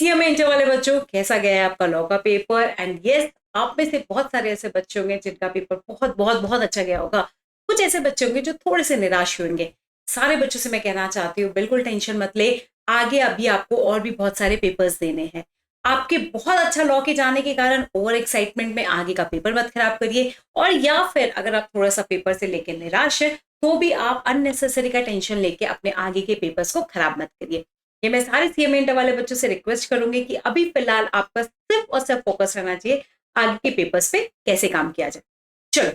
CMA inter वाले बच्चों, कैसा गया है आपका लॉ का पेपर? एंड यस, आप में से बहुत सारे ऐसे बच्चे होंगे जिनका पेपर बहुत बहुत बहुत अच्छा गया होगा। कुछ ऐसे बच्चे होंगे जो थोड़े से निराश होंगे। सारे बच्चों से मैं कहना चाहती हूँ, बिल्कुल टेंशन मत ले। आगे अभी आपको और भी बहुत सारे पेपर्स देने हैं। आपके बहुत अच्छा लॉ के जाने के कारण ओवर एक्साइटमेंट में आगे का पेपर मत खराब करिए। और या फिर अगर आप थोड़ा सा पेपर से लेकर निराश है, तो भी आप अननेसेसरी का टेंशन लेके अपने आगे के पेपर्स को खराब मत करिए। ये मैं सारे सीएमए इंटर वाले बच्चों से रिक्वेस्ट करूंगी कि अभी फिलहाल आपका सिर्फ और सिर्फ फोकस रहना चाहिए आगे के पेपर्स पे कैसे काम किया जाए। चलो,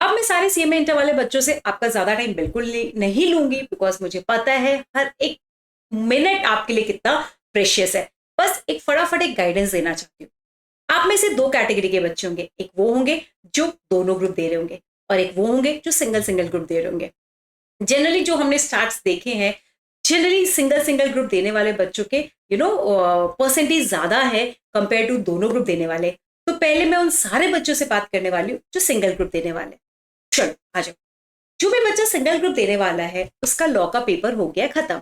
अब मैं सारे सीएमए इंटर वाले बच्चों से आपका ज्यादा टाइम बिल्कुल नहीं लूंगी, बिकॉज मुझे पता है हर एक मिनट आपके लिए कितना प्रेशियस है। बस एक फटाफट एक गाइडेंस देना चाहती हूँ। आप में से दो कैटेगरी के बच्चे होंगे। एक वो होंगे जो दोनों ग्रुप दे रहे होंगे, और एक वो होंगे जो सिंगल सिंगल ग्रुप दे रहे होंगे। जनरली जो हमने स्टार्ट्स देखे हैं, जनरली सिंगल सिंगल ग्रुप देने वाले बच्चों के परसेंटेज ज्यादा है कंपेयर टू दोनों ग्रुप देने वाले। तो पहले मैं उन सारे बच्चों से बात करने वाली हूँ जो सिंगल ग्रुप देने वाले। चलो आ जाओ। जो भी बच्चा सिंगल ग्रुप देने वाला है उसका लॉ का पेपर हो गया खत्म।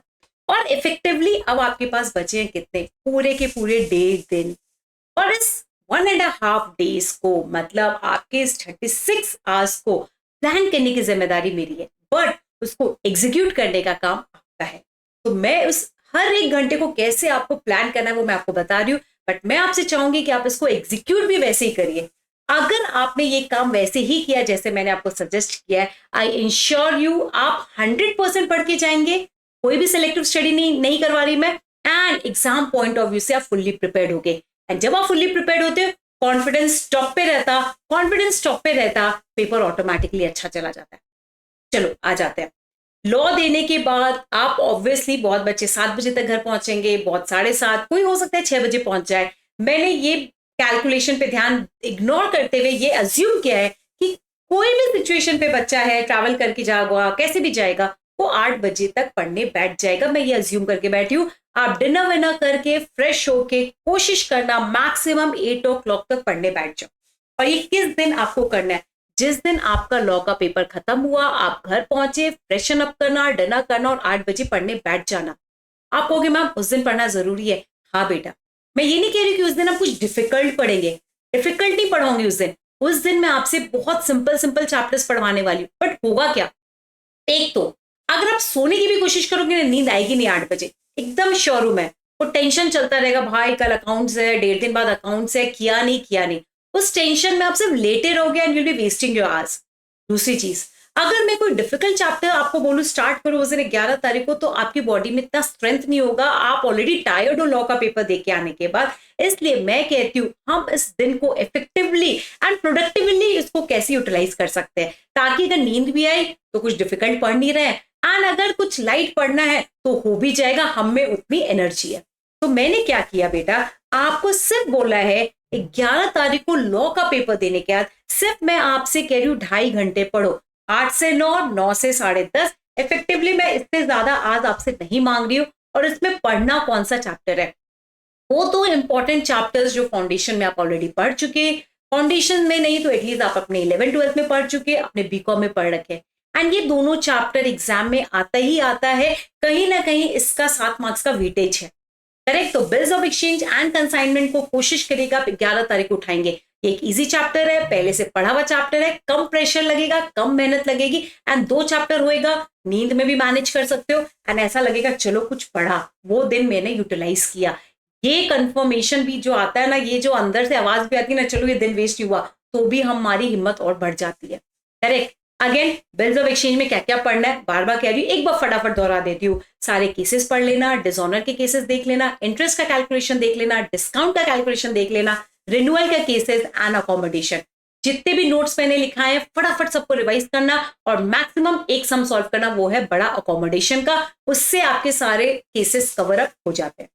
और इफेक्टिवली अब आपके पास बचे हैं कितने, पूरे के पूरे 1.5 दिन। और इस 1.5 days को, मतलब आपके इस 36 आवर्स को प्लान करने की जिम्मेदारी मेरी है, बट उसको एग्जीक्यूट करने का काम आपका है। तो मैं उस हर एक घंटे को कैसे आपको प्लान करना है वो मैं आपको बता रही हूँ, बट मैं आपसे चाहूंगी कि आप इसको एग्जीक्यूट भी वैसे ही करिए। अगर आपने ये काम वैसे ही किया जैसे मैंने आपको सजेस्ट किया है, आई इंश्योर यू आप 100% पढ़ के जाएंगे। कोई भी सिलेक्टिव स्टडी नहीं करवा रही मैं। And exam point of view से आप फुल्ली प्रिपेयर्ड हो गए। एंड जब आप फुल्ली प्रिपेयर्ड होते हो, कॉन्फिडेंस टॉप पे रहता, पेपर ऑटोमेटिकली अच्छा चला जाता है। चलो आ जाते हैं। लॉ देने के बाद आप ऑब्वियसली, बहुत बच्चे 7 बजे तक घर पहुंचेंगे, बहुत 7:30, कोई हो सकता है 6 बजे पहुंच जाए। मैंने ये कैलकुलेशन पे ध्यान इग्नोर करते हुए ये अज्यूम किया है कि कोई भी सिचुएशन पे बच्चा है, ट्रैवल करके जाएगा, कैसे भी जाएगा, वो 8 बजे तक पढ़ने बैठ जाएगा। मैं ये अज्यूम करके बैठी हूँ। आप डिनर विनर करके फ्रेश होके कोशिश करना मैक्सिमम 8 o'clock तक पढ़ने बैठ जाओ। और ये किस दिन आपको करना है? जिस दिन आपका लॉ का पेपर खत्म हुआ, आप घर पहुंचे, फ्रेशन अप करना, डिनर करना और 8 बजे पढ़ने बैठ जाना। आप कहोगे मैम उस दिन पढ़ना जरूरी है। हाँ बेटा, मैं ये नहीं कह रही कि उस दिन आप कुछ डिफिकल्ट पढ़ेंगे, डिफिकल्ट नहीं पढ़ाऊंगी उस दिन। उस दिन मैं आपसे बहुत सिंपल सिंपल चैप्टर्स पढ़वाने वाली हूँ। बट होगा क्या, एक तो अगर आप सोने की भी कोशिश करोगे ना, नींद आएगी नहीं 8 बजे, एकदम श्योर हूं मैं। वो टेंशन चलता रहेगा, भाई कल अकाउंट्स है, 1.5 दिन बाद अकाउंट्स है, किया नहीं किया नहीं। उस टेंशन में आप सिर्फ लेटे रहोगे and you will be wasting your hours. दूसरी चीज, अगर मैं कोई डिफिकल्ट चैप्टर आपको बोलूं स्टार्ट करो उस दिन 11 तारीख को, तो आपकी बॉडी में इतना स्ट्रेंथ नहीं होगा। आप ऑलरेडी टायर्ड हो लॉ का पेपर दे के आने के बाद। इसलिए मैं कहती हूँ हम इस दिन को इफेक्टिवली एंड प्रोडक्टिवली इसको कैसे यूटिलाइज कर सकते हैं, ताकि अगर नींद भी आई तो कुछ डिफिकल्ट पढ़ नहीं रहे, एंड अगर कुछ लाइट पढ़ना है तो हो भी जाएगा, हम में उतनी एनर्जी है। तो मैंने क्या किया बेटा, आपको सिर्फ बोला है 11 तारीख को लॉ का पेपर देने के बाद सिर्फ मैं आपसे कह रही हूँ 2.5 घंटे पढ़ो, 8 से 9, 9 से 10:30। इफेक्टिवली मैं इससे ज्यादा आज आपसे नहीं मांग रही हूँ। और इसमें पढ़ना कौन सा चैप्टर है, वो तो इंपॉर्टेंट चैप्टर्स जो फाउंडेशन में आप ऑलरेडी पढ़ चुके, फाउंडेशन में नहीं तो एटलीस्ट आप अपने 11th-12th में पढ़ चुके, अपने बीकॉम में पढ़ रखे। एंड ये दोनों चैप्टर एग्जाम में आता ही आता है, कहीं ना कहीं इसका 7 मार्क्स का वेटेज है। करेक्ट। तो bills of exchange and consignment को कोशिश करेगा आप 11 तारीख को उठाएंगे। ये एक इजी चैप्टर है, पहले से पढ़ा हुआ चैप्टर है, कम प्रेशर लगेगा, कम मेहनत लगेगी, एंड 2 चैप्टर होएगा, नींद में भी मैनेज कर सकते हो, एंड ऐसा लगेगा चलो कुछ पढ़ा, वो दिन मैंने यूटिलाइज किया। ये कंफर्मेशन भी जो आता है ना, ये जो अंदर से आवाज भी आती है ना, चलो ये दिन वेस्ट हुआ, तो भी हमारी हिम्मत और बढ़ जाती है। Correct. Again, bills of exchange में क्या क्या पढ़ना है बार बार कह रही हूँ, एक बार फटाफट दोहरा देती हूँ। सारे केसेस पढ़ लेना, डिसऑनर के केसेस देख लेना, इंटरेस्ट का कैलकुलेशन देख लेना, डिस्काउंट का कैलकुलेशन देख लेना, रिन्यूअल का केसेस एंड अकोमोडेशन। जितने भी नोट्स मैंने लिखाए हैं फटाफट सबको रिवाइज करना, और मैक्सिमम एक सम सॉल्व करना, वो है बड़ा अकोमोडेशन का। उससे आपके सारे केसेस कवर अप हो जाते हैं।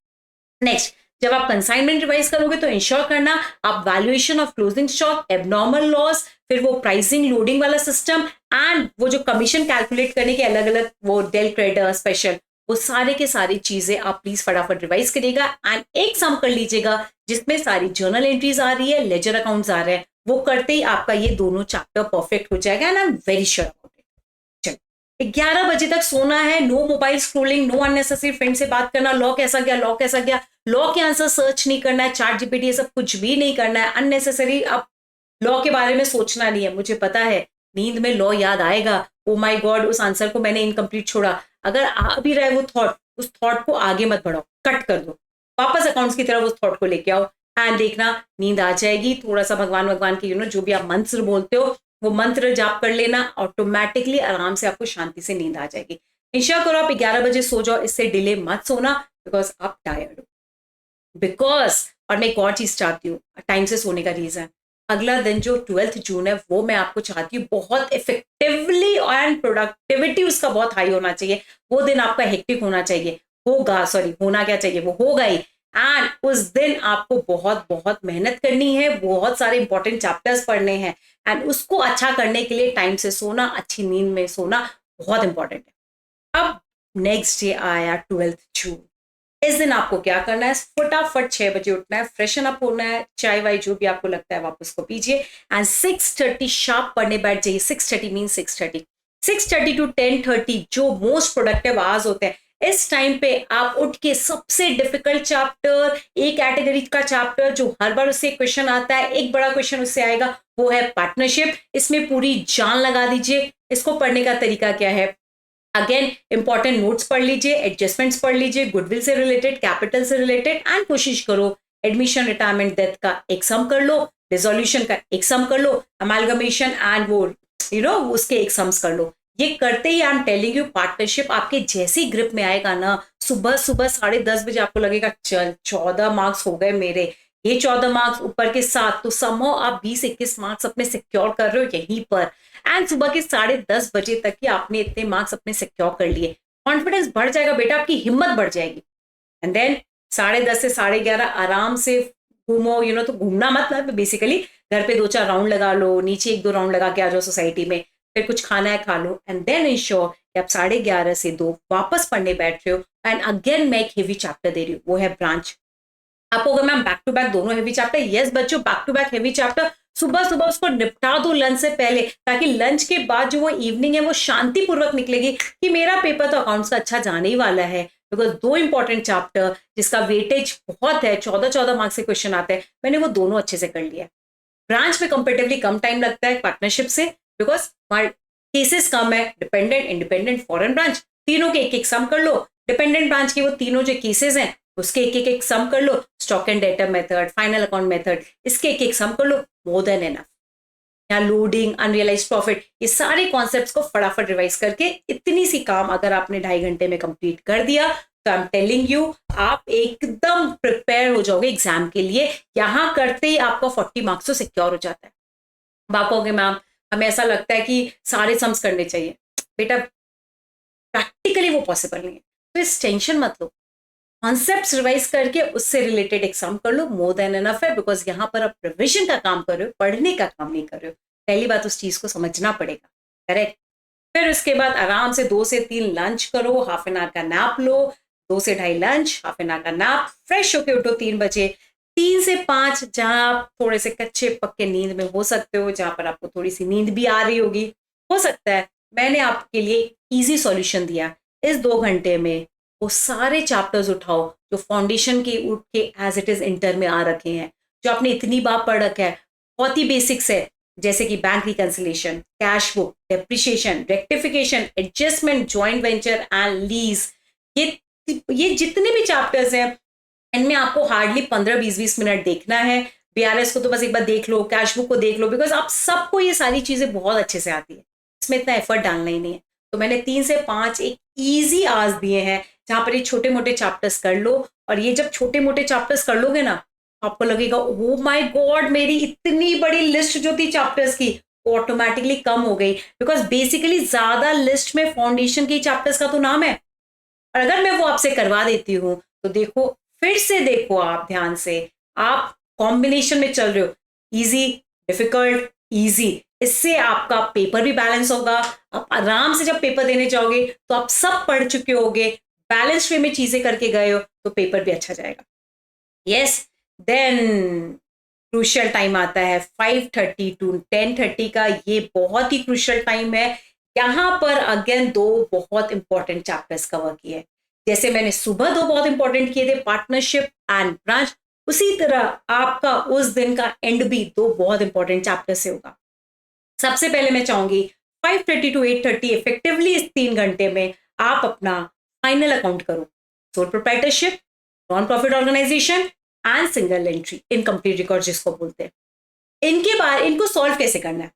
नेक्स्ट, जब आप कंसाइनमेंट रिवाइज करोगे तो इंश्योर करना आप valuation of closing stock, abnormal loss, फिर वो प्राइसिंग लोडिंग वाला सिस्टम, एंड वो जो कमीशन कैलकुलेट करने के अलग अलग वो डेल क्रेडिट स्पेशल, वो सारे के सारी चीजें आप प्लीज फटाफट रिवाइज करिएगा। एंड एक सम कर लीजिएगा जिसमें सारी जर्नल एंट्रीज आ रही है, लेजर अकाउंट्स आ रहे हैं, वो करते ही आपका ये दोनों चैप्टर परफेक्ट हो जाएगा, and I am very sure about it. चलो 11 बजे तक सोना है, no mobile scrolling, no unnecessary friend से बात करना, लॉ कैसा गया, लॉ कैसा गया, लॉ के आंसर सर्च नहीं करना है, चैट जीपीटी ये सब कुछ भी नहीं करना है, अननेसेसरी अब लॉ के बारे में सोचना नहीं है। मुझे पता है नींद में लॉ याद आएगा, ओ माय गॉड उस आंसर को मैंने इनकम्प्लीट छोड़ा। अगर आ भी रहा है वो थॉट, उस थॉट को आगे मत बढ़ाओ, कट कर दो, वापस अकाउंट्स की तरफ उस थॉट को लेके आओ एंड देखना नींद आ जाएगी। थोड़ा सा भगवान भगवान के जो भी आप मंत्र बोलते हो वो मंत्र जाप कर लेना, ऑटोमेटिकली आराम से आपको शांति से नींद आ जाएगी। इंश्योर करो आप 11 बजे सो जाओ, इससे डिले मत सोना बिकॉज आप टायर्ड हो। बिकॉज और मैं एक और चीज चाहती हूँ टाइम से सोने का रीजन, अगला दिन जो 12 जून है वो मैं आपको चाहती हूँ बहुत इफेक्टिवली एंड प्रोडक्टिविटी उसका बहुत हाई होना चाहिए। वो दिन आपका हेक्टिक होना चाहिए, होगा, सॉरी होना क्या चाहिए, वो होगा ही। एंड उस दिन आपको बहुत बहुत मेहनत करनी है, बहुत सारे इंपॉर्टेंट चैप्टर्स पढ़ने हैं एंड उसको अच्छा करने के लिए टाइम से सोना, अच्छी नींद में सोना बहुत इंपॉर्टेंट है। अब नेक्स्ट डे आया 12 जून। इस दिन आपको क्या करना है, फटाफट 6 बजे उठना है, फ्रेशन अप होना है, चाय वाय जो भी आपको लगता है आप उसको पीजिए एंड 6:30 शार्प पढ़ने बैठ जाइए। 6:30 मीन 6:30 टू 10:30 जो मोस्ट प्रोडक्टिव आवर्स होते हैं। इस टाइम पे आप उठ के सबसे डिफिकल्ट चैप्टर, एक कैटेगरी का चैप्टर जो हर बार उससे क्वेश्चन आता है, एक बड़ा क्वेश्चन उससे आएगा, वो है पार्टनरशिप। इसमें पूरी जान लगा दीजिए। इसको पढ़ने का तरीका क्या है, अगेन इंपॉर्टेंट नोट्स पढ़ लीजिए, एडजस्टमेंट्स पढ़ लीजिए, गुडविल से रिलेटेड, कैपिटल से रिलेटेड एंड कोशिश करो एडमिशन, रिटायरमेंट, डेथ का एक सम कर लो, रिजोल्यूशन का एक सम कर लो, अमालगमेशन एंड वो उसके एक सम्स कर लो। ये करते ही I am telling you partnership आपके जैसी ग्रिप में आएगा ना, सुबह सुबह 10:30 बजे आपको लगेगा चल 14 मार्क्स हो गए मेरे, ये 14 मार्क्स ऊपर के साथ तो समहाउ आप 20-21 मार्क्स अपने सिक्योर कर रहे हो यहीं पर। एंड सुबह के 10:30 बजे तक ही आपने इतने मार्क्स अपने सिक्योर कर लिए, कॉन्फिडेंस बढ़ जाएगा बेटा, आपकी हिम्मत बढ़ जाएगी। एंड देन 10:30 से 11:30 आराम से घूमो, तो घूमना मतलब बेसिकली घर पे 2-4 राउंड लगा लो, नीचे 1-2 राउंड लगा के आ जाओ सोसाइटी में, फिर कुछ खाना है खा लो एंड देन इंश्योर कि आप 11:30 से 2 वापस पढ़ने बैठ रहे हो। एंड अगेन मैं एक हेवी चैप्टर दे रही हूँ, वो है ब्रांच। आपको अगर मैम बैक टू बैक दोनों हेवी चैप्टर, यस बच्चों back to back heavy chapter, सुबह सुबह उसको निपटा दो लंच से पहले, ताकि लंच के बाद जो वो इवनिंग है वो शांतिपूर्वक निकलेगी कि मेरा पेपर तो अकाउंट्स का अच्छा जाने ही वाला है। बिकॉज 2 इंपॉर्टेंट चैप्टर जिसका वेटेज बहुत है, 14-14 मार्क्स से क्वेश्चन आते हैं, मैंने वो दोनों अच्छे से कर लिया है। ब्रांच में कंपेरेटिवली कम टाइम लगता है पार्टनरशिप से, बिकॉज केसेस कम है, डिपेंडेंट, इंडिपेंडेंट, फॉरेन ब्रांच, तीनों के एक एक सम कर लो। डिपेंडेंट ब्रांच के वो तीनों जो केसेस हैं उसके एक एक सम कर लो, stock and data method, final account method, इसके एक एक सम कर लो, मोर देन एनफ। या लोडिंग, अनरियलाइज्ड प्रॉफिट, ये सारे कॉन्सेप्ट्स को फटाफट रिवाइज करके इतनी सी काम अगर आपने 2.5 घंटे में कंप्लीट कर दिया तो आई एम टेलिंग यू आप एकदम प्रिपेयर हो जाओगे एग्जाम के लिए। यहां करते ही आपका 40 मार्क्स तो सिक्योर हो जाता है। आप कहोगे मैम हमें ऐसा लगता है कि सारे सम्स करने चाहिए, बेटा प्रैक्टिकली वो पॉसिबल नहीं है, तो इस टेंशन मत लो, कॉन्सेप्ट्स रिवाइज करके उससे रिलेटेड एक सम कर लो, मोर देन एनफ है। बिकॉज यहाँ पर आप रिविजन का काम कर रहे हो, पढ़ने का काम नहीं कर रहे हो। पहली बात उस चीज को समझना पड़ेगा, करेक्ट। फिर उसके बाद आराम से 2 से 3 लंच करो, हाफ एन आवर का नैप लो, 2 से 2.5 लंच, हाफ एन आवर का नैप, फ्रेश होके उठो 3 बजे। 3 से 5 जहां आप थोड़े से कच्चे पक्के नींद में हो सकते हो, जहां पर आपको थोड़ी सी नींद भी आ रही होगी, हो सकता है मैंने आपके लिए इजी सॉल्यूशन दिया। इस 2 घंटे में वो सारे चैप्टर्स उठाओ जो फाउंडेशन के उठ के एज इट इज इंटर में आ रखे हैं, जो आपने इतनी बार पढ़ रखा है, बहुत ही बेसिक्स है, जैसे कि bank reconciliation, cash book, depreciation, rectification, adjustment, joint venture and lease. ये जितने भी चैप्टर्स हैं इनमें आपको हार्डली 15-20 मिनट देखना है। बीआरएस को तो बस एक बार देख लो, कैश बुक को देख लो, बिकॉज आप सबको ये सारी चीजें बहुत अच्छे से आती है, इसमें इतना एफर्ट डालना ही नहीं है। तो मैंने 3 से 5 एक ईजी आवर्स दिए हैं जहां पर ये छोटे मोटे चैप्टर्स कर लो। और ये जब छोटे मोटे चैप्टर्स कर लोगे ना, आपको लगेगा ओ माय गॉड मेरी इतनी बड़ी लिस्ट जो थी चैप्टर्स की ऑटोमेटिकली कम हो गई। बिकॉज बेसिकली ज्यादा लिस्ट में फाउंडेशन के चैप्टर्स का तो नाम है, और अगर मैं वो आपसे करवा देती हूँ तो देखो, फिर से देखो आप ध्यान से, आप कॉम्बिनेशन में चल रहे हो, इजी डिफिकल्ट इजी, इससे आपका पेपर भी बैलेंस होगा। आप आराम से जब पेपर देने जाओगे तो आप सब पढ़ चुके होगे, बैलेंस वे में चीजें करके गए हो, तो पेपर भी अच्छा जाएगा। यस, देन क्रूशियल टाइम आता है 5:30 टू 10:30 का, ये बहुत ही क्रूशियल टाइम है। यहाँ पर अगेन 2 बहुत इंपॉर्टेंट चैप्टर्स कवर किए। जैसे मैंने सुबह 2 बहुत इंपॉर्टेंट किए थे, पार्टनरशिप एंड ब्रांच, उसी तरह आपका उस दिन का एंड भी 2 बहुत इंपॉर्टेंट चैप्टर से होगा। सबसे पहले मैं चाहूंगी 5:30 to 8:30 इफेक्टिवली इस 3 घंटे में आप अपना फाइनल अकाउंट करो। Sole proprietorship, non profit organisation and single entry, incomplete record जिसको बोलते हैं। इनके बाद इनको सॉल्व कैसे करना है,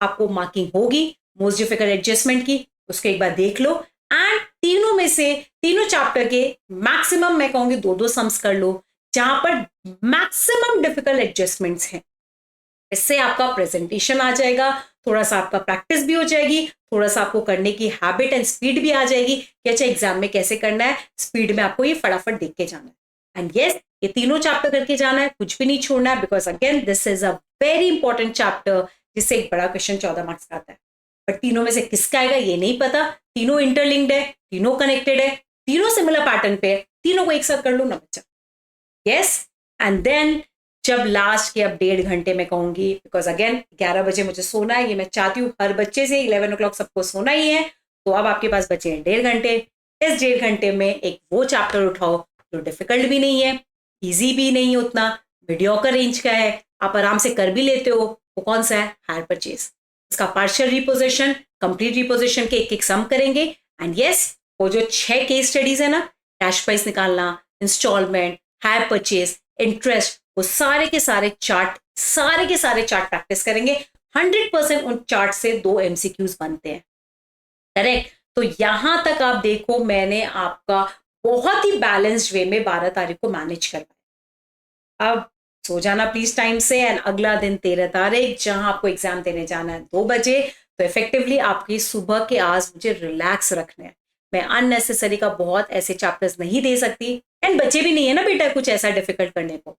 आपको मार्किंग होगी मोस्ट डिफिकल्ट एडजस्टमेंट की, उसको एक बार देख लो एंड तीनों में से तीनों चैप्टर के मैक्सिमम मैं कहूंगी 2-2 सम्स कर लो जहां पर मैक्सिमम डिफिकल्ट एडजस्टमेंट्स हैं। इससे आपका प्रेजेंटेशन आ जाएगा, थोड़ा सा आपका प्रैक्टिस भी हो जाएगी, थोड़ा सा आपको करने की हैबिट एंड स्पीड भी आ जाएगी कि अच्छा एग्जाम में कैसे करना है, स्पीड में आपको ये फटाफट देख के जाना है। एंड यस, ये तीनों चैप्टर करके जाना है, कुछ भी नहीं छोड़ना है, because again this is a very important chapter जिससे एक बड़ा क्वेश्चन 14 मार्क्स का आता है। बट तीनों में से किसका आएगा ये नहीं पता, तीनों इंटरलिंक्ड है, तीनों कनेक्टेड है, तीनों सिमिलर पैटर्न पे है, तीनों को एक साथ कर लो ना बच्चा। यस, एंड देन जब लास्ट के अब 1.5 घंटे में कहूंगी, बिकॉज अगेन 11 बजे मुझे सोना है, ये मैं चाहती हूँ हर बच्चे से 11 o'clock सबको सोना ही है, तो अब आपके पास बचे हैं 1.5 घंटे। इस 1.5 घंटे में एक वो चैप्टर उठाओ जो डिफिकल्ट भी नहीं है, इजी भी नहीं उतना, मीडियोकर रेंज का है, आप आराम से कर भी लेते हो। वो कौन सा है? Hire purchase. इसका पार्शियल रिपोजिशन, कंप्लीट रिपोजिशन के एक एक सम करेंगे। एंड यस, वो जो 6 केस स्टडीज है ना, कैश प्राइस निकालना, इंस्टॉलमेंट, हायर परचेज, इंटरेस्ट, वो सारे के सारे चार्ट प्रैक्टिस करेंगे। 100% उन चार्ट से 2 MCQs बनते हैं, करेक्ट। तो यहां तक आप देखो मैंने आपका बहुत ही बैलेंस्ड वे में 12 तारीख को मैनेज करवाया। अब सो जाना प्लीज टाइम से, एंड अगला दिन 13 तारीख जहां आपको एग्जाम देने जाना है 2 बजे, तो इफेक्टिवली आपकी सुबह के आज मुझे रिलैक्स रखने हैं। मैं अननेसेसरी का बहुत ऐसे चैप्टर्स नहीं दे सकती, एंड बच्चे भी नहीं है ना बेटा कुछ ऐसा डिफिकल्ट करने को।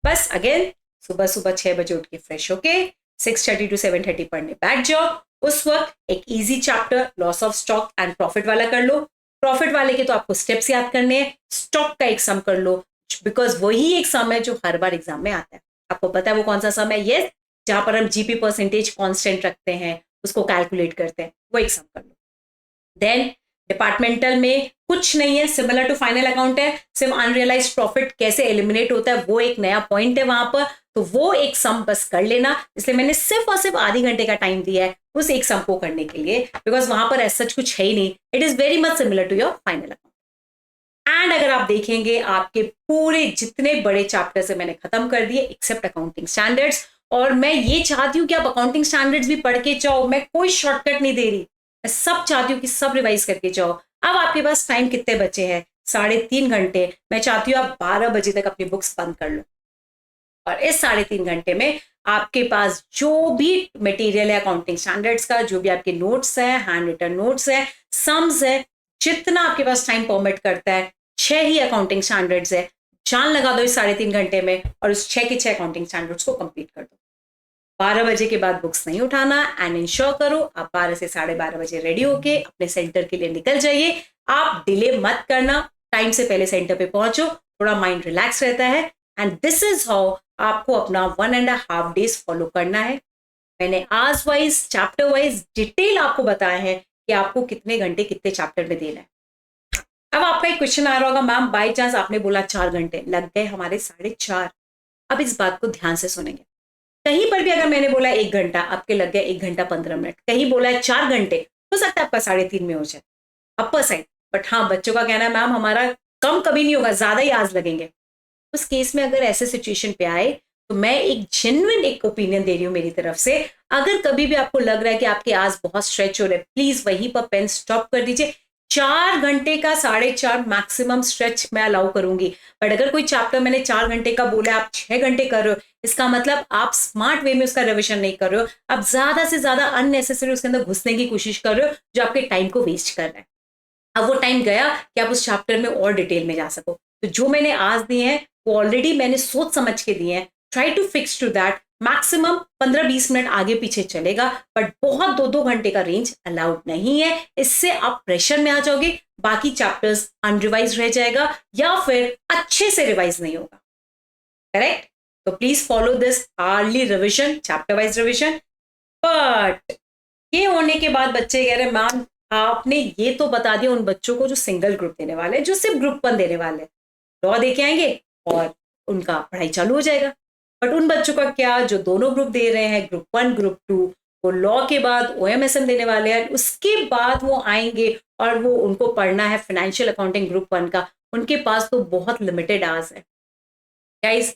बस अगेन सुबह सुबह 6 बजे उठ के फ्रेश होके 6:30 to 7:30 पढ़ने बैठ जाओ। उस वक्त एक easy chapter loss of stock and profit वाला कर लो। प्रॉफिट वाले के तो आपको स्टेप्स याद करने हैं, स्टॉक का एक सम कर लो, बिकॉज वही एक सम है जो हर बार एग्जाम में आता है। आपको पता है वो कौन सा सम है? यस, जहां पर हम जीपी परसेंटेज कांस्टेंट रखते हैं, उसको कैलकुलेट करते हैं, वो एक सम कर लो। देन डिपार्टमेंटल में कुछ नहीं है, सिमिलर टू फाइनल अकाउंट है, सिर्फ अनरियलाइज्ड प्रॉफिट कैसे एलिमिनेट होता है वो एक नया पॉइंट है वहां पर, तो वो एक सम बस कर लेना। इसलिए मैंने सिर्फ और सिर्फ आधे घंटे का टाइम दिया है उस एक सम को करने के लिए, बिकॉज वहां पर ऐसा कुछ है ही नहीं, it is very much similar to your final account. And अगर आप देखेंगे आपके पूरे जितने बड़े चैप्टर्स है मैंने खत्म कर दिए एक्सेप्ट अकाउंटिंग स्टैंडर्ड्स, और मैं ये चाहती हूँ कि आप अकाउंटिंग स्टैंडर्ड्स भी पढ़ के जाओ, मैं कोई शॉर्टकट नहीं दे रही, मैं सब चाहती हूँ कि सब रिवाइज करके जाओ। अब आपके पास टाइम कितने बचे हैं? 3.5 घंटे। मैं चाहती हूँ आप 12 बजे तक अपनी बुक्स बंद कर लो, और इस 3.5 घंटे में आपके पास जो भी मटेरियल है अकाउंटिंग स्टैंडर्ड्स का, जो भी आपके नोट्स हैं, हैंड रिटन नोट्स है, सम्स है, जितना आपके पास टाइम परमिट करता है, 6 ही अकाउंटिंग स्टैंडर्ड्स है, जान लगा दो इस 3.5 घंटे में और उस 6 के 6 अकाउंटिंग स्टैंडर्ड्स को कंप्लीट कर दो। 12 बजे के बाद बुक्स नहीं उठाना, एंड इंश्योर करो आप 12 से 12:30 बजे रेडी होके अपने सेंटर के लिए निकल जाइए। आप डिले मत करना, टाइम से पहले सेंटर पे पहुंचो, थोड़ा माइंड रिलैक्स रहता है। एंड दिस इज हाउ आपको अपना 1.5 days फॉलो करना है। मैंने आज वाइज चैप्टर वाइज डिटेल आपको बताया है कि आपको कितने घंटे कितने चैप्टर में देना है। अब आपका एक क्वेश्चन आ रहा होगा, मैम बाई चांस आपने बोला 4 घंटे, लग गए हमारे 4.5। अब इस बात को ध्यान से सुनेंगे, कहीं पर भी अगर मैंने बोला 1 घंटा, आपके लग गया 1 घंटा 15 मिनट, कहीं बोला है 4 घंटे, हो सकता है आपका 3.5 में हो जाए अपर साइड। बट हाँ, बच्चों का कहना है मैम हमारा कम कभी नहीं होगा, ज्यादा ही आज लगेंगे। उस केस में अगर ऐसे सिचुएशन पे आए तो मैं एक जेन्युइन एक ओपिनियन दे रही हूँ मेरी तरफ से, अगर कभी भी आपको लग रहा है कि आपके आज बहुत स्ट्रेच हो रहे हैं, प्लीज वहीं पर पेन स्टॉप कर दीजिए। 4 घंटे का 4.5 मैक्सिमम स्ट्रेच मैं अलाउ करूंगी। बट अगर कोई चैप्टर मैंने 4 घंटे का बोला, आप 6 घंटे कर रहे हो, इसका मतलब आप स्मार्ट वे में उसका रिविजन नहीं कर रहे हो, आप ज्यादा से ज्यादा अननेसेसरी उसके अंदर घुसने की कोशिश कर रहे हो, जो आपके टाइम को वेस्ट कर रहा है। अब वो टाइम गया कि आप उस चैप्टर में और डिटेल में जा सको। तो जो मैंने आज दिए हैं वो ऑलरेडी मैंने सोच समझ के दिए हैं, try to fix to that. Maximum 15-20 minute आगे पीछे चलेगा, बट बहुत 2-2 घंटे का रेंज अलाउड नहीं है, इससे आप प्रेशर में आ जाओगे, बाकी चैप्टर्स अनरिवाइज रह जाएगा या फिर अच्छे से रिवाइज नहीं होगा, करेक्ट। तो please follow this early revision, chapter wise revision. But ये होने के बाद बच्चे कह रहे मैम आपने ये तो बता दिया उन बच्चों को जो सिंगल ग्रुप देने वाले हैं, जो सिर्फ ग्रुप 1 देने वाले हैं, लॉ दे के आएंगे और उनका पढ़ाई चालू हो जाएगा। बट उन बच्चों का क्या जो दोनों ग्रुप दे रहे हैं, ग्रुप 1 ग्रुप 2, वो लॉ के बाद OMSM देने वाले हैं, उसके बाद वो आएंगे और वो उनको पढ़ना है फाइनेंशियल अकाउंटिंग ग्रुप 1 का। उनके पास तो बहुत लिमिटेड आवर्स है गाइस।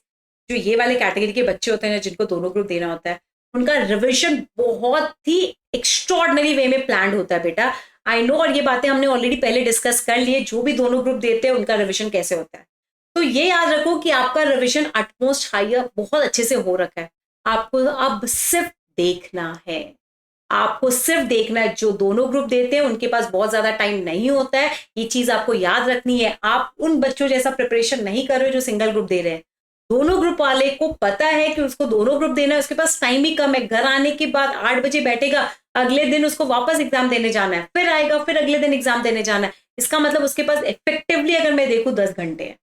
जो ये वाले कैटेगरी के बच्चे होते हैं जिनको दोनों ग्रुप देना होता है, उनका रिविजन बहुत ही एक्स्ट्रॉर्डनरी वे में प्लान होता है बेटा। आई नो, और ये बातें हमने ऑलरेडी पहले डिस्कस कर लिए, जो भी दोनों ग्रुप देते हैं उनका रिविजन कैसे होता है। तो ये याद रखो कि आपका रिविजन अटमोस्ट हायर बहुत अच्छे से हो रखा है। आपको अब सिर्फ देखना है, आपको सिर्फ देखना है। जो दोनों ग्रुप देते हैं उनके पास बहुत ज्यादा टाइम नहीं होता है, ये चीज आपको याद रखनी है। आप उन बच्चों जैसा प्रिपरेशन नहीं कर रहे हो जो सिंगल ग्रुप दे रहे हैं। दोनों ग्रुप वाले को पता है कि उसको दोनों ग्रुप देना है, उसके पास टाइम ही कम है। घर आने के बाद 8 बजे बैठेगा, अगले दिन उसको वापस एग्जाम देने जाना है, फिर आएगा, फिर अगले दिन एग्जाम देने जाना है। इसका मतलब उसके पास इफेक्टिवली अगर मैं देखूं 10 घंटे है।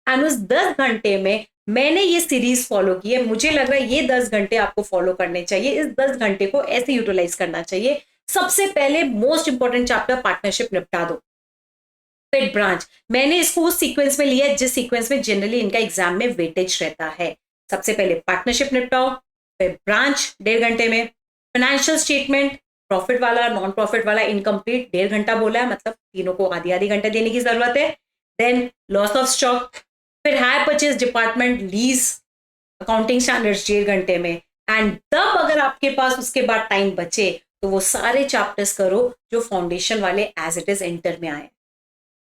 एंड उस 10 घंटे में मैंने ये सीरीज फॉलो की है, मुझे लग रहा है ये 10 घंटे आपको फॉलो करने चाहिए। इस 10 घंटे को ऐसे यूटिलाइज करना चाहिए। सबसे पहले मोस्ट इंपॉर्टेंट चैप्टर पार्टनरशिप निपटा दो, फिर ब्रांच। मैंने इसको उस सीक्वेंस में लिया जिस सीक्वेंस में जनरली इनका एग्जाम में वेटेज रहता है। सबसे पहले पार्टनरशिप निपटाओ, फिर ब्रांच 1.5 घंटे में, फाइनेंशियल स्टेटमेंट प्रॉफिट वाला नॉन प्रॉफिट वाला इनकम्प्लीट 1.5 घंटा बोला है, मतलब तीनों को आधी आधी घंटा देने की जरूरत है। देन लॉस ऑफ स्टॉक, फिर higher purchase department lease accounting standards 1.5 घंटे में। एंड तब अगर आपके पास उसके बाद टाइम बचे तो वो सारे चैप्टर्स करो जो फाउंडेशन वाले एज इट इज इंटर में आए।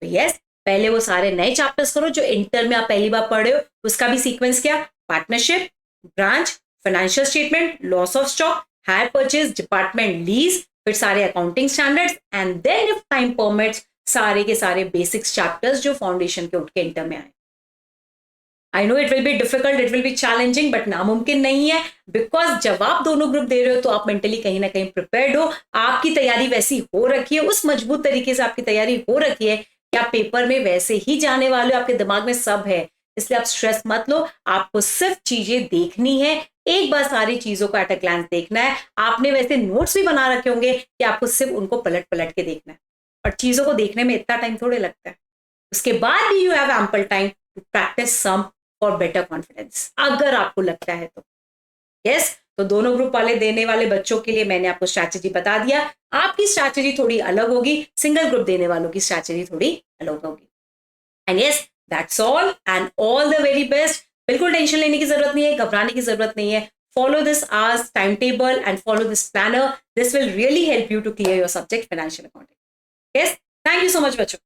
तो यस, पहले वो सारे नए चैप्टर्स करो जो इंटर में आप पहली बार पढ़े हो। उसका भी सीक्वेंस क्या, partnership, branch, financial statement, loss of stock, hire purchase department lease, फिर सारे accounting standards, and then if time permits सारे के सारे बेसिक्स चैप्टर्स जो फाउंडेशन के उठ के इंटर में आए। I know it will be difficult, it will be challenging, but नामुमकिन नहीं है। बिकॉज जब आप दोनों ग्रुप दे रहे हो तो आप मेंटली कहीं ना कहीं प्रिपेयर्ड हो, आपकी तैयारी वैसी हो रखी है, उस मजबूत तरीके से आपकी तैयारी हो रखी है कि आप पेपर में वैसे ही जाने वाले हो, आपके दिमाग में सब है। इसलिए आप स्ट्रेस मत लो, आपको सिर्फ चीजें देखनी है, एक बार सारी चीजों को एट अ ग्लांस देखना है। आपने वैसे नोट्स भी बना रखे होंगे कि आपको सिर्फ उनको पलट पलट के देखना है, और चीजों को देखने में इतना टाइम थोड़े लगता है। उसके बाद भी you have ample time to practise some for better confidence, अगर आपको लगता है तो। यस, तो दोनों ग्रुप वाले देने वाले बच्चों के लिए मैंने आपको स्ट्रैटेजी बता दिया। आपकी स्ट्रैटेजी थोड़ी अलग होगी, सिंगल ग्रुप देने वालों की स्ट्रैटेजी थोड़ी अलग होगी। And yes, that's all and all the very best. बिल्कुल टेंशन लेने की जरूरत नहीं है, घबराने की जरूरत नहीं है। Follow this hours time table and follow this planner. This will really help you to clear your subject financial accounting. Yes, thank you so much बच्चों।